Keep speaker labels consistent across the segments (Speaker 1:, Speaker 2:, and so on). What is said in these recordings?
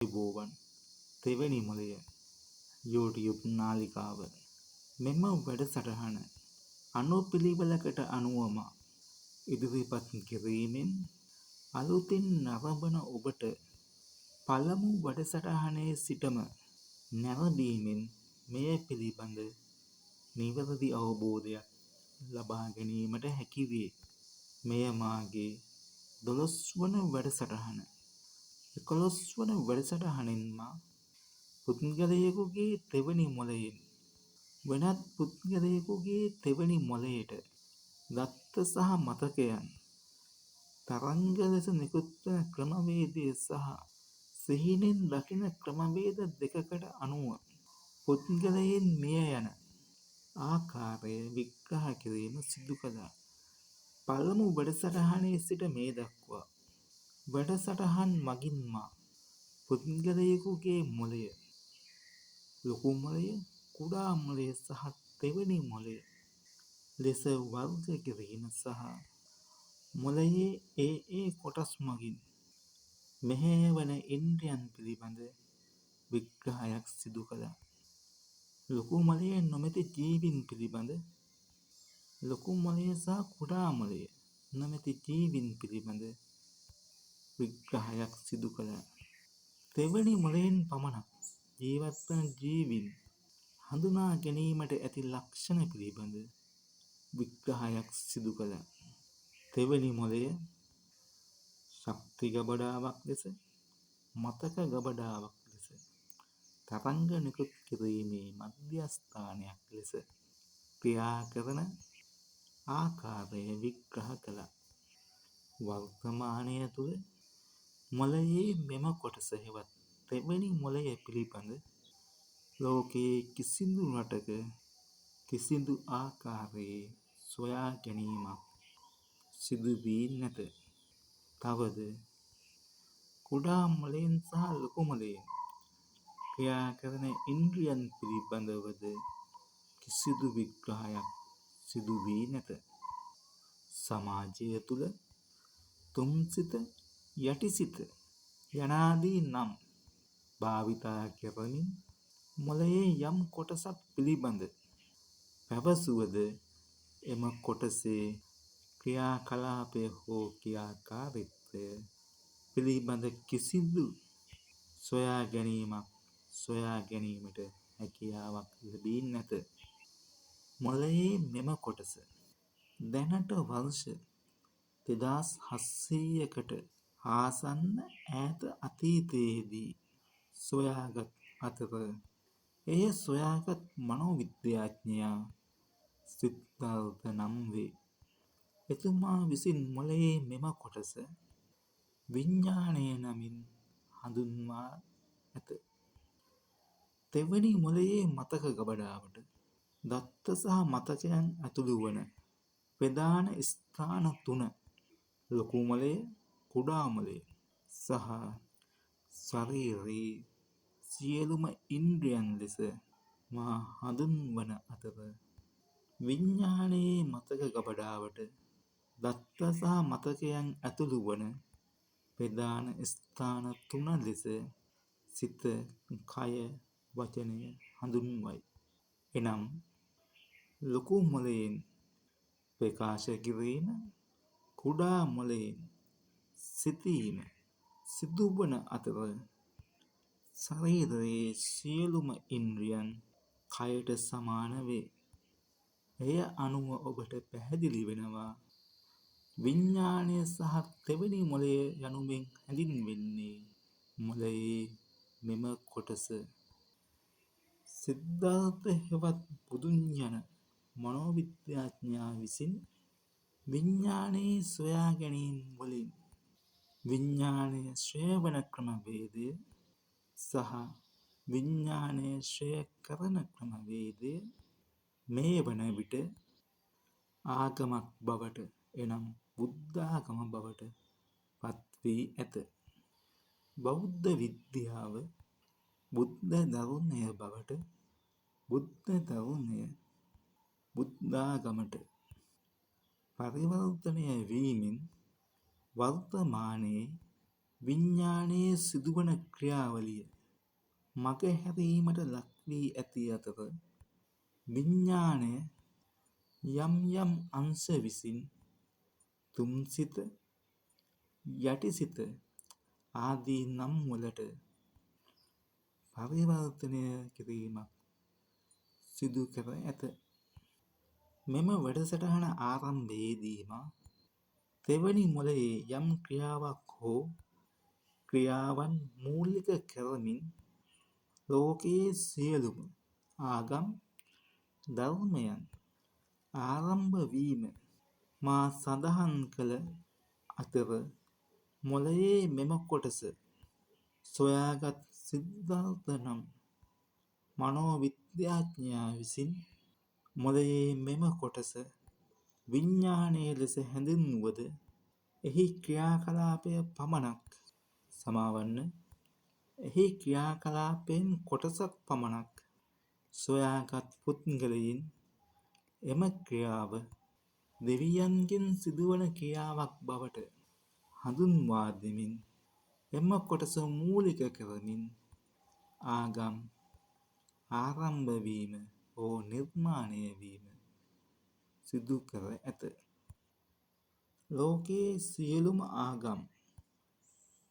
Speaker 1: තිබෝවන් තෙවැනි මොලය YouTube නාලිකාව මෙම වැඩසටහන අනුපිළිවෙලකට අනුවම ඉදිරිපත් කිරීමෙන් අලුතින් නරඹන ඔබට පළමු වැඩසටහනේ සිටම නැරඹීමෙන් මෙය පිළිබඳ නිවැරදි අවබෝධයක් ලබා ගැනීමට හැකි වේ. මෙය මාගේ 12 වන වැඩසටහන. 11 වන වැඩසටහනෙන් මා පුද්ගලයෙකුගේ තෙවැනි මොළයෙන් වෙනත් පුද්ගලයෙකුගේ තෙවැනි මොළයට දත්ත සහ මතකයන් තරංග ලෙස නිකුත්වන ක්‍රමවේදය සහ සිහිනෙන් දකින ක්‍රමවේද දෙකකට අනුව පුද්ගලයන් මිය යන ආකාරය විග්‍රහ කිරීම සිදු කළා. පළමු වැඩසටහනේ සිට මේ දක්වා වැඩසටහන් මගින් මා පුද්ගලයෙකුගේ මොළය, ලොකු මොළය, කුඩා මොළය සහ තෙවැනි මොළය ලෙස වර්ග කිරීම සහ මොළයේ ඒ කොටස් මගින් මෙහෙයවන ඉන්ද්‍රියන් පිළිබඳ විග්‍රහයක් සිදු කළා. ලොකු මොළය නොමැති ජීවීන් පිළිබඳ ලොකු මොළය සහ කුඩා මොළය නොමැති ජීවීන් පිළිබඳ විග්‍රහයක් සිදු කළා. තෙවැනි මොළයෙන් පමණක් ජීවත් වන ජීවීන් හඳුනා ගැනීමට ඇති ලක්ෂණ පිළිබඳ විග්‍රහයක් සිදු කළා. තෙවැනි මොළය ශක්ති ගබඩාවක් ලෙස, මතක ගබඩාවක් ලෙස, තරංග නිකුත් කිරීමේ මධ්‍යස්ථානයක් ලෙස ක්‍රියා කරන ආකාරය විග්‍රහ කළා. වර්තමානය තුළ මොළයේ මෙම කොටස හෙවත් තෙවැනි මොළය පිළිබඳ ලෝකයේ කිසිදු රටක කිසිදු ආකාරයේ සොයා ගැනීමක් සිදු වී නැත. තවද කුඩා මොළයෙන් සහ ලොකු මොළයෙන් ක්‍රියා කරන ඉන්ද්‍රියන් පිළිබඳවද කිසිදු විග්‍රහයක් සිදු වී නැත. සමාජය තුළ තුන්සිත, යටිසිත යනාදී නම් භාවිතා කරමින් මොළයේ යම් කොටසක් පිළිබඳ පැවසුවද එම කොටසේ ක්‍රියාකලාපය හෝ ක්‍රියාකාරීත්වය පිළිබඳ කිසිදු සොයා ගැනීමට හැකියාවක් ලැබී නැත. මොළයේ මෙම කොටස දැනට වර්ෂ 2700කට ආසන්න ඈත අතීතයේදී සොයාගත් අතර එය සොයාගත් මනෝවිද්‍යාඥයා සිද්ධාර්ථ නම් වේ. එතුමා විසින් මොළයේ මෙම කොටස විඥානය නමින් හඳුන්වා ඇත. තෙවැනි මොළයේ මතක ගබඩාවට දත්ත සහ මතකයන් ඇතුළු වන ප්‍රධාන ස්ථාන 3 ලොකු මොළය, කුඩා මොළය සහ ශරීරයේ සියලුම ඉන්ද්‍රියන් ලෙස මා හඳුන්වන අතර විඥානයේ මතක ගබඩාවට දත්ත සහ මතකයන් ඇතුළු වන ප්‍රධාන ස්ථාන 3 ලෙස සිත, කය, වචනය හඳුන්වයි. එනම් ලොකු මොළයෙන් ප්‍රකාශ කිරීම, කුඩා මොළයෙන් සිතීම සිදුවන අතර ශරීරයේ සියලුම ඉන්ද්‍රියන් කයට සමාන වේ. එය අනුව ඔබට පැහැදිලි වෙනවා විඥානය සහ තෙවැනි මොළය යනුවෙන් හැඳින්වෙන්නේ මොළයේ මෙම කොටස. සිද්ධාර්ථ හෙවත් බුදුන් යන මනෝවිද්‍යාඥයා විසින් විඥානයේ සොයා ගැනීම් වලින් විඥානය ක්ෂය වන ක්‍රමවේදය සහ විඥානය ක්ෂය කරන ක්‍රමවේදය මේ වන විට ආගමක් බවට එනම් බුද්ධාගම බවට පත් වී ඇත. බෞද්ධ විද්‍යාව බුද්ධ ධර්මය බවට, බුද්ධ ධර්මය බුද්ධාගමට පරිවර්තනය වීමෙන් වර්තමානයේ විඤ්ඤාණයේ සිදුවන ක්‍රියාවලිය මගහැරීමට ලක් වී ඇති අතර විඤ්ඤාණය යම් යම් අංශ විසින් තුන්සිත, යටිසිත ආදී නම් වලට පරිවර්තනය කිරීමක් සිදු කර ඇත. මෙම වැඩසටහන ආරම්භයේදීම තෙවැනි මොළයේ යම් ක්‍රියාවක් හෝ ක්‍රියාවන් මූලික කරමින් ලෝකයේ සියලුම ආගම් ධර්මයන් ආරම්භ වීම මා සඳහන් කළ අතර මොළයේ මෙම කොටස සොයාගත් සිද්ධාර්ථ නම් මනෝවිද්‍යාඥයා විසින් මොළයේ මෙම කොටස විඤ්ඤාණය ලෙස හැඳින්වුවද එහි ක්‍රියාකලාපය පමණක් එහි ක්‍රියාකලාපයෙන් කොටසක් පමණක් සොයාගත් පුද්ගලයින් එම ක්‍රියාව දෙවියන්ගෙන් සිදුවන ක්‍රියාවක් බවට හඳුන්වා දෙමින් එම කොටස මූලික කරමින් ආගම් ආරම්භ වීම හෝ නිර්මාණය වීම සිදු කර ඇත. ලෝකයේ සියලුම ආගම්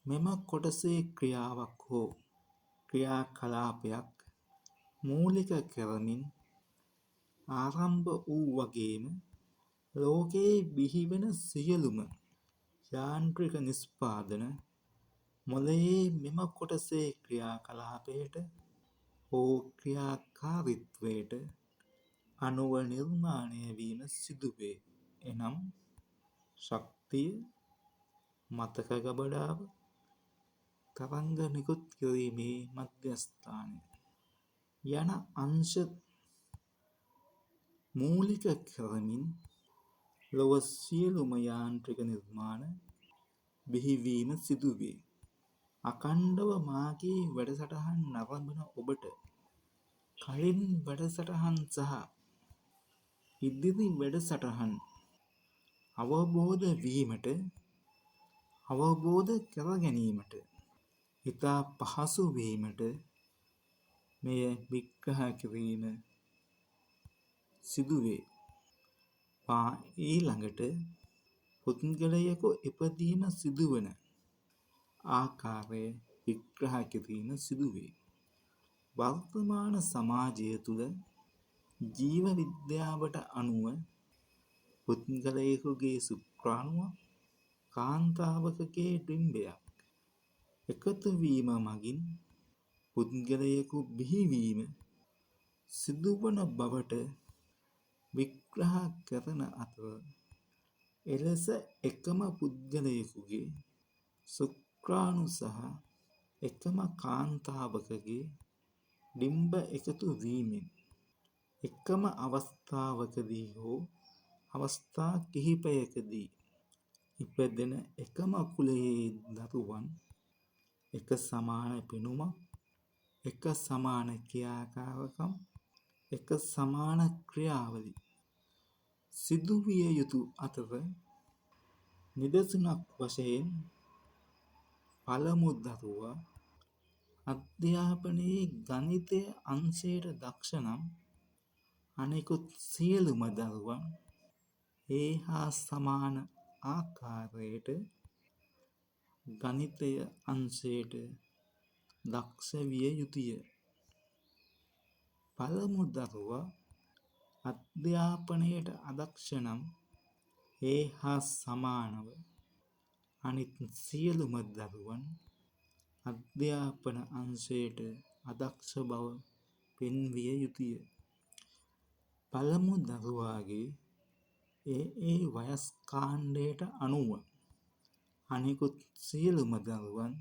Speaker 1: මෙම කොටසේ ක්‍රියාවක් හෝ ක්‍රියාකලාපයක් මූලික කරමින් ආරම්භ වූ වගේම ලෝකයේ බිහිවන සියලුම යාන්ත්‍රික නිෂ්පාදන මොළයේ මෙම කොටසේ ක්‍රියාකලාපයට හෝ ක්‍රියාකාරීත්වයට අනුව නිර්මාණය වීම සිදුවේ. එනම් ශක්තිය, මතක ගබඩාව, තරංග නිකුත් කිරීමේ මධ්‍යස්ථානය යන අංශ මූලික කරමින් ලොව සියලුම යාන්ත්‍රික නිර්මාණ බිහිවීම සිදුවේ. අඛණ්ඩව මාගේ වැඩසටහන් නරඹන ඔබට කලින් වැඩසටහන් සහ ඉදිරි වැඩසටහන් අවබෝධ කර ගැනීමට ඉතා පහසු වීමට මෙය විග්‍රහ කිරීම සිදුවේ. මා ඊළඟට පුද්ගලයෙකු ඉපදීම සිදුවන ආකාරය විග්‍රහ කිරීම සිදුවේ. වර්තමාන සමාජය තුළ ජීව විද්‍යාවට අනුව පුද්ගලයෙකුගේ ශුක්‍රාණුවක් කාන්තාවකගේ ඩිම්බයක් එකතු වීම මගින් පුද්ගලයෙකු බිහිවීම සිදුවන බවට විග්‍රහ කරන අතර එලෙස එකම පුද්ගලයෙකුගේ ශුක්‍රාණු සහ එකම කාන්තාවකගේ ඩිම්බ එකතු වීමෙන් එකම අවස්ථාවකදී හෝ අවස්ථා කිහිපයකදී ඉපදෙන එකම කුලයේ දරුවන් එක සමාන පෙනුමක්, එක සමාන ක්‍රියාකාරකම්, එක සමාන ක්‍රියාවලි සිදුවිය යුතු අතර නිදසුනක් වශයෙන් පළමු දරුවා අධ්‍යාපනයේ ගණිතය අංශයට දක්ෂ නම් අනෙකුත් සියලුම දරුවන් ඒ හා සමාන ආකාරයට ගණිතය අංශයට දක්ෂ විය යුතුය. පළමු දරුවා අධ්‍යාපනයට අදක්ෂ නම් ඒ හා සමානව අනිත් සියලුම දරුවන් අධ්‍යාපන අංශයට අදක්ෂ බව පෙන්විය යුතුය. පළමු දරුවාගේ ඒ වයස් කාණ්ඩයට අනුව අනිකුත් සියලුම දරුවන්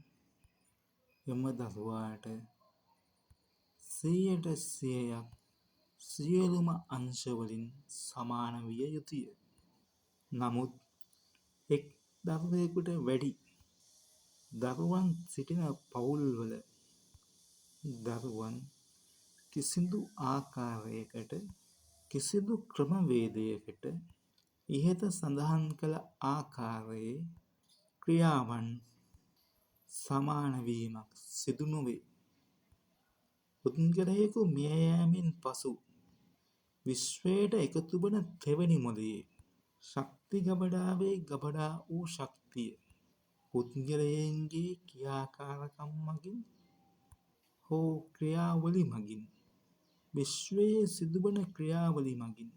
Speaker 1: එම දරුවාට 100% සියලුම අංශවලින් සමාන විය යුතුය. නමුත් එක් දරුවෙකුට වැඩි දරුවන් සිටින පවුල්වල දරුවන් කිසිදු ආකාරයකට කිසිදු ක්‍රමවේදයකට ඉහත සඳහන් කළ ආකාරයේ ක්‍රියාවන් සමාන වීමක් සිදු නොවේ. පුද්ගලයෙකු මිය යෑමෙන් පසු විශ්වයට එකතු වන තෙවැනි මොළයේ ශක්ති ගබඩාවේ ගබඩා වූ ශක්තිය පුද්ගලයන්ගේ ක්‍රියාකාරකම් මගින් හෝ ක්‍රියාවලි මගින් විශ්වයේ සිදුවන ක්‍රියාවලි මගින්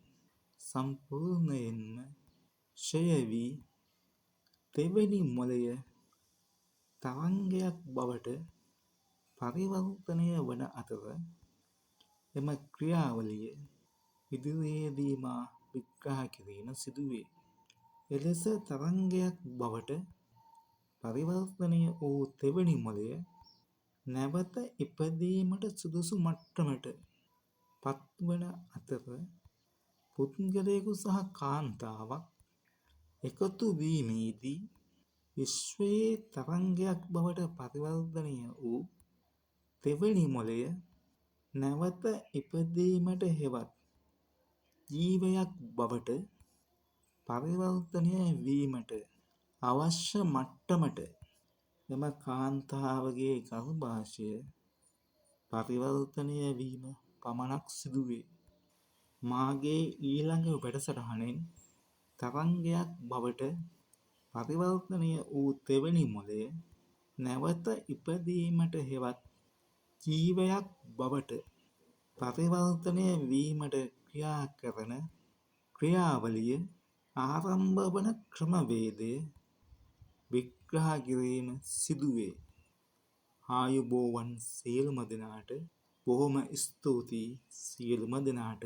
Speaker 1: සම්පූර්ණයෙන්ම ක්ෂය වී තෙවැනි මොළය තරංගයක් බවට පරිවර්තනය වන අතර එම ක්‍රියාවලිය ඉදිරියේදී මා විග්‍රහ කිරීම සිදුවේ. එලෙස තරංගයක් බවට පරිවර්තනය වූ තෙවැනි මොළය නැවත ඉපදීමට සුදුසු මට්ටමට පත්වන අතර පුද්ගලයෙකු සහ කාන්තාවක් එකතු වීමේදී විශ්වයේ තරංගයක් බවට පරිවර්තනය වූ තෙවැනි මොළය නැවත ඉපදීමට හෙවත් ජීවයක් බවට පරිවර්තනය වීමට අවශ්‍ය මට්ටමට එම කාන්තාවගේ ගර්භාෂය පරිවර්තනය වීම පමණක් සිදුවේ. මාගේ ඊළඟ වැඩසටහනෙන් තරංගයක් බවට පරිවර්තනය වූ තෙවැනි මොළය නැවත ඉපදීමට හෙවත් ජීවයක් බවට පරිවර්තනය වීමට ක්‍රියා කරන ක්‍රියාවලිය ආරම්භ වන ක්‍රමවේදය විග්‍රහ කිරීම සිදුවේ. ආයුබෝවන් සියලුම දෙනාට. බොහොම ස්තුතියි සියලුම දෙනාට.